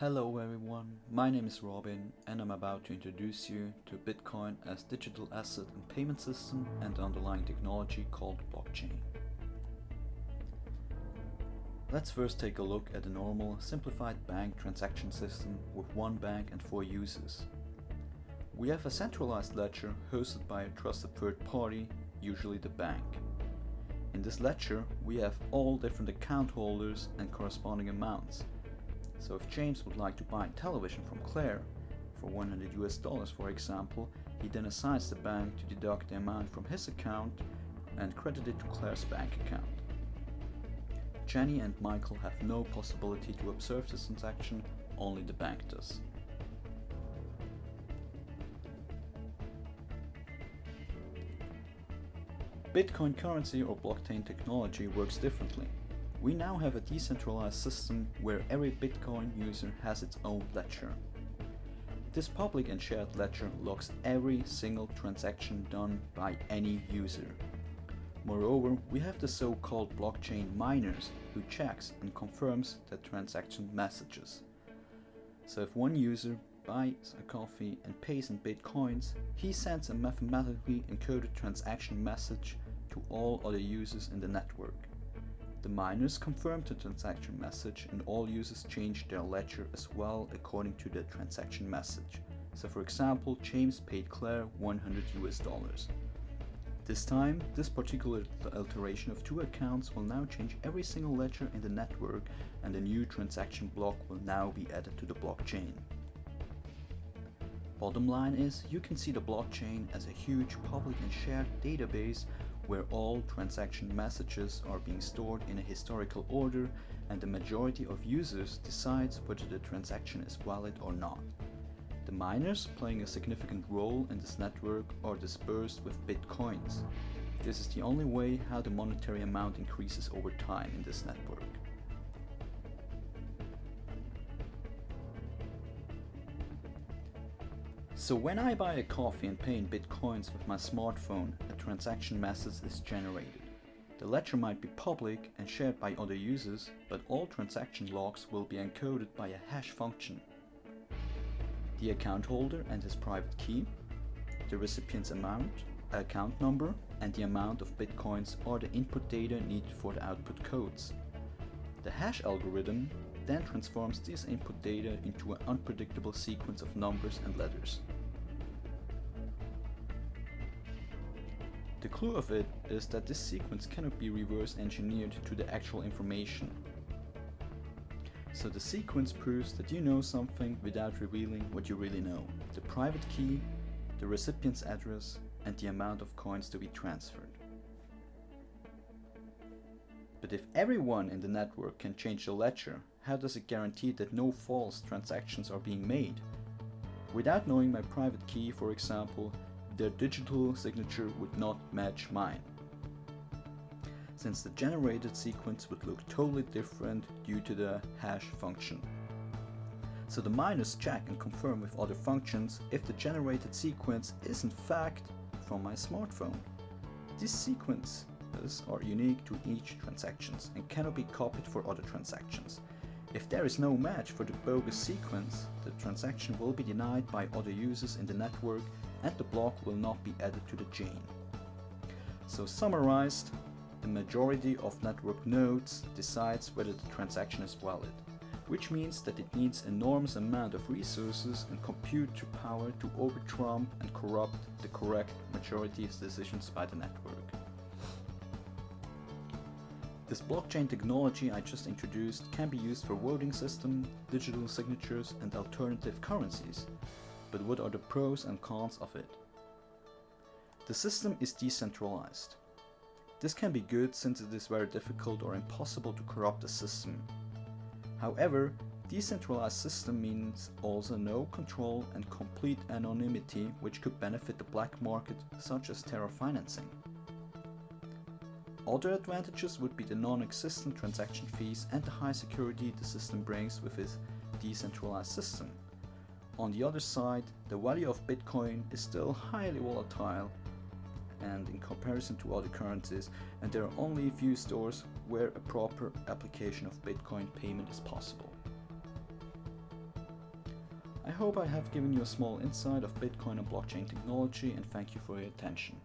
Hello everyone, my name is Robin and I'm about to introduce you to Bitcoin as digital asset and payment system and the underlying technology called blockchain. Let's first take a look at a normal, simplified bank transaction system with one bank and 4 users. We have a centralized ledger hosted by a trusted third party, usually the bank. In this ledger, we have all different account holders and corresponding amounts. So if James would like to buy television from Claire for $100 for example, he then assigns the bank to deduct the amount from his account and credit it to Claire's bank account. Jenny and Michael have no possibility to observe this transaction, only the bank does. Bitcoin currency or blockchain technology works differently. We now have a decentralized system where every Bitcoin user has its own ledger. This public and shared ledger logs every single transaction done by any user. Moreover, we have the so-called blockchain miners who checks and confirms the transaction messages. So if one user buys a coffee and pays in Bitcoins, he sends a mathematically encoded transaction message to all other users in the network. The miners confirm the transaction message and all users change their ledger as well according to the transaction message. So for example, James paid Claire $100. This time, this particular alteration of 2 accounts will now change every single ledger in the network and a new transaction block will now be added to the blockchain. Bottom line is, you can see the blockchain as a huge public and shared database where all transaction messages are being stored in a historical order and the majority of users decides whether the transaction is valid or not. The miners playing a significant role in this network are dispersed with Bitcoins. This is the only way how the monetary amount increases over time in this network. So when I buy a coffee and pay in Bitcoins with my smartphone, a transaction message is generated. The ledger might be public and shared by other users, but all transaction logs will be encoded by a hash function. The account holder and his private key, the recipient's account number, and the amount of Bitcoins are the input data needed for the output codes. The hash algorithm then transforms this input data into an unpredictable sequence of numbers and letters. The clue of it is that this sequence cannot be reverse engineered to the actual information. So the sequence proves that you know something without revealing what you really know: the private key, the recipient's address, and the amount of coins to be transferred. But if everyone in the network can change the ledger, how does it guarantee that no false transactions are being made? Without knowing my private key, for example, their digital signature would not match mine, since the generated sequence would look totally different due to the hash function. So the miners check and confirm with other functions if the generated sequence is in fact from my smartphone. These sequences are unique to each transaction and cannot be copied for other transactions. If there is no match for the bogus sequence, the transaction will be denied by other users in the network and the block will not be added to the chain. So summarized, the majority of network nodes decides whether the transaction is valid, which means that it needs enormous amount of resources and compute power to overtrump and corrupt the correct majority decisions by the network. This blockchain technology I just introduced can be used for voting system, digital signatures, and alternative currencies. But what are the pros and cons of it? The system is decentralized. This can be good since it is very difficult or impossible to corrupt the system. However, decentralized system means also no control and complete anonymity, which could benefit the black market, such as terror financing. Other advantages would be the non-existent transaction fees and the high security the system brings with its decentralized system. On the other side, the value of Bitcoin is still highly volatile and in comparison to other currencies, and there are only a few stores where a proper application of Bitcoin payment is possible. I hope I have given you a small insight of Bitcoin and blockchain technology, and thank you for your attention.